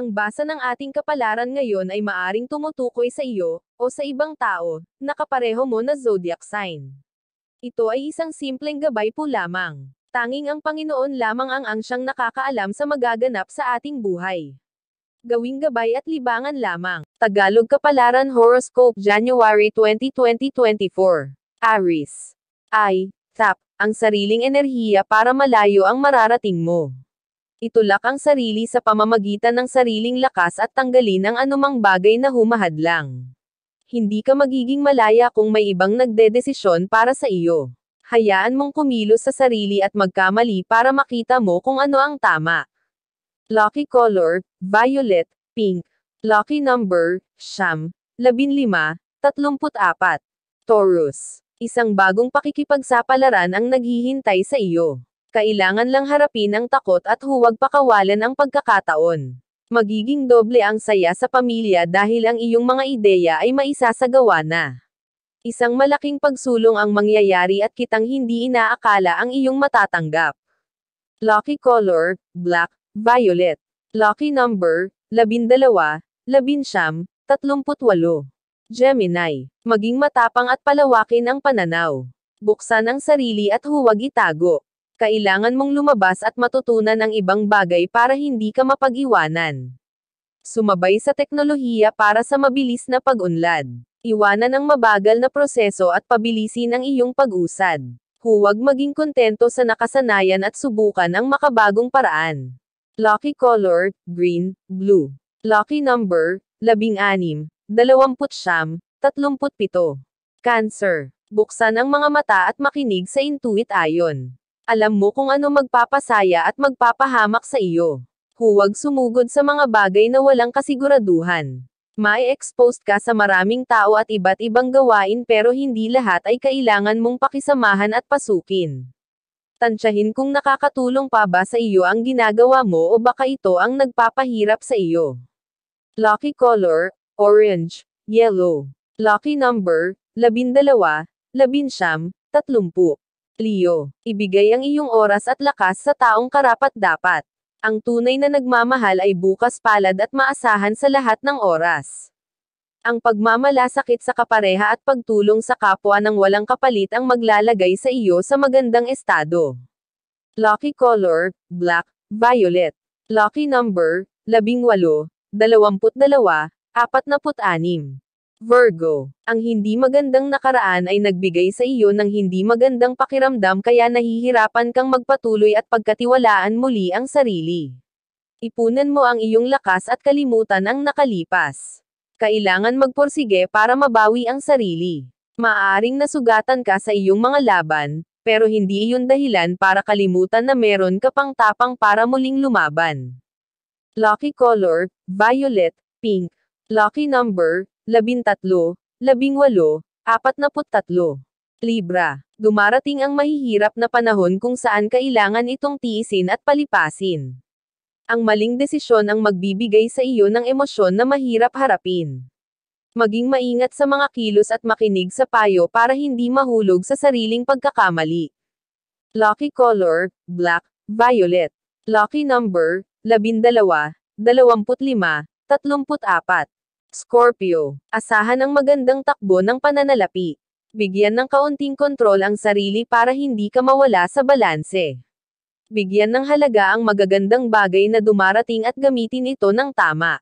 Ang basa ng ating kapalaran ngayon ay maaring tumutukoy sa iyo, o sa ibang tao, na kapareho mo na zodiac sign. Ito ay isang simpleng gabay po lamang. Tanging ang Panginoon lamang ang siyang nakakaalam sa magaganap sa ating buhay. Gawing gabay at libangan lamang. Tagalog Kapalaran Horoscope January 20, 2024. Aries. Tap ang sariling enerhiya para malayo ang mararating mo. Itulak ang sarili sa pamamagitan ng sariling lakas at tanggalin ang anumang bagay na humahadlang. Hindi ka magiging malaya kung may ibang nagdedesisyon para sa iyo. Hayaan mong kumilos sa sarili at magkamali para makita mo kung ano ang tama. Lucky color, violet, pink. Lucky number, 15, 34. Taurus. Isang bagong pakikipagsapalaran ang naghihintay sa iyo. Kailangan lang harapin ang takot at huwag pakawalan ang pagkakataon. Magiging doble ang saya sa pamilya dahil ang iyong mga ideya ay maisasagawa na. Isang malaking pagsulong ang mangyayari at kitang hindi inaakala ang iyong matatanggap. Lucky color, black, violet. Lucky number, 12, 19, 38. Gemini. Maging matapang at palawakin ang pananaw. Buksan ang sarili at huwag itago. Kailangan mong lumabas at matutunan ang ibang bagay para hindi ka mapag-iwanan. Sumabay sa teknolohiya para sa mabilis na pag-unlad. Iwanan ang mabagal na proseso at pabilisin ang iyong pag-usad. Huwag maging kontento sa nakasanayan at subukan ang makabagong paraan. Lucky color, green, blue. Lucky number, 16, 29, 37. Cancer. Buksan ang mga mata at makinig sa intuit ayon. Alam mo kung ano magpapasaya at magpapahamak sa iyo. Huwag sumugod sa mga bagay na walang kasiguraduhan. Mai-exposed ka sa maraming tao at iba't ibang gawain pero hindi lahat ay kailangan mong pakisamahan at pasukin. Tansyahin kung nakakatulong pa ba sa iyo ang ginagawa mo o baka ito ang nagpapahirap sa iyo. Lucky color, orange, yellow. Lucky number, 12, 19, 30. Leo, ibigay ang iyong oras at lakas sa taong karapat-dapat. Ang tunay na nagmamahal ay bukas palad at maasahan sa lahat ng oras. Ang pagmamalasakit sa kapareha at pagtulong sa kapwa ng walang kapalit ang maglalagay sa iyo sa magandang estado. Lucky color, black, violet. Lucky number, 18, 22, 46. Virgo. Ang hindi magandang nakaraan ay nagbigay sa iyo ng hindi magandang pakiramdam kaya nahihirapan kang magpatuloy at pagkatiwalaan muli ang sarili. Ipunan mo ang iyong lakas at kalimutan ang nakalipas. Kailangan magporsige para mabawi ang sarili. Maaaring nasugatan ka sa iyong mga laban, pero hindi iyon dahilan para kalimutan na meron ka pang tapang para muling lumaban. Lucky color, violet, pink. Lucky number, 13, 18, 43. Libra. Dumarating ang mahihirap na panahon kung saan kailangan itong tiisin at palipasin. Ang maling desisyon ang magbibigay sa iyo ng emosyon na mahirap harapin. Maging maingat sa mga kilos at makinig sa payo para hindi mahulog sa sariling pagkakamali. Lucky color, black, violet. Lucky number, 12, 25, 34. Scorpio. Asahan ang magandang takbo ng pananalapi. Bigyan ng kaunting kontrol ang sarili para hindi ka mawala sa balanse. Bigyan ng halaga ang magagandang bagay na dumarating at gamitin ito ng tama.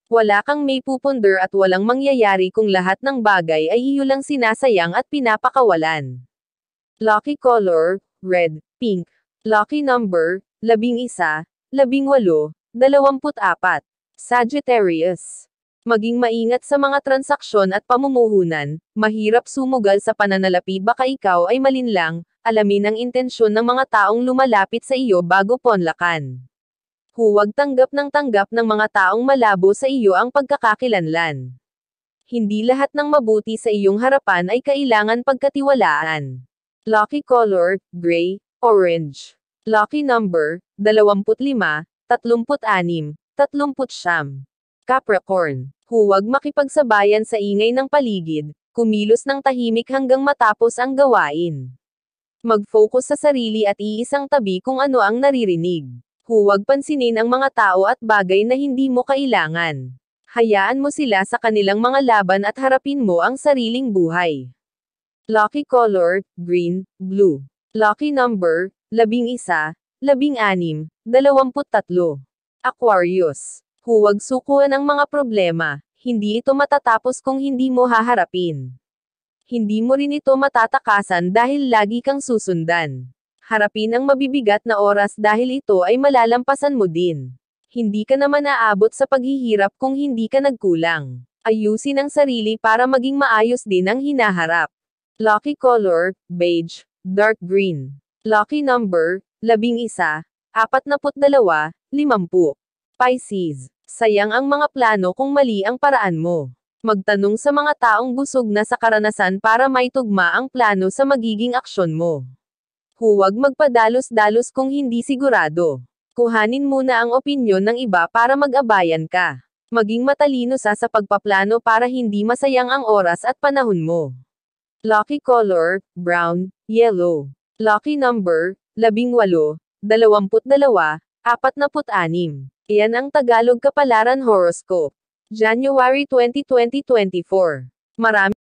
Wala kang may pupundar at walang mangyayari kung lahat ng bagay ay iyo lang sinasayang at pinapakawalan. Lucky color, red, pink. Lucky number, 11, 18, 24. Sagittarius. Maging maingat sa mga transaksyon at pamumuhunan, mahirap sumugal sa pananalapi baka ikaw ay malinlang, alamin ang intensyon ng mga taong lumalapit sa iyo bago ponlakan. Huwag tanggap ng mga taong malabo sa iyo ang pagkakakilanlan. Hindi lahat ng mabuti sa iyong harapan ay kailangan pagkatiwalaan. Lucky color, gray, orange. Lucky number, 25, 36, 39. Capricorn. Huwag makipagsabayan sa ingay ng paligid, kumilos ng tahimik hanggang matapos ang gawain. Mag-focus sa sarili at iisang tabi kung ano ang naririnig. Huwag pansinin ang mga tao at bagay na hindi mo kailangan. Hayaan mo sila sa kanilang mga laban at harapin mo ang sariling buhay. Lucky color, green, blue. Lucky number, 11, 16, 23. Aquarius. Huwag sukuan ang mga problema, hindi ito matatapos kung hindi mo haharapin. Hindi mo rin ito matatakasan dahil lagi kang susundan. Harapin ang mabibigat na oras dahil ito ay malalampasan mo din. Hindi ka naman aabot sa paghihirap kung hindi ka nagkulang. Ayusin ang sarili para maging maayos din ang hinaharap. Lucky color, beige, dark green. Lucky number, 11, 42, 50. Pisces. Sayang ang mga plano kung mali ang paraan mo. Magtanong sa mga taong busog na sa karanasan para maitugma ang plano sa magiging aksyon mo. Huwag magpadalos-dalos kung hindi sigurado. Kuhanin muna ang opinyon ng iba para mag-abayan ka. Maging matalino sa pagpaplano para hindi masayang ang oras at panahon mo. Lucky color, brown, yellow. Lucky number, 18, 22, 46. Iyan ang Tagalog Kapalaran Horoscope. January 20, 2024. Marami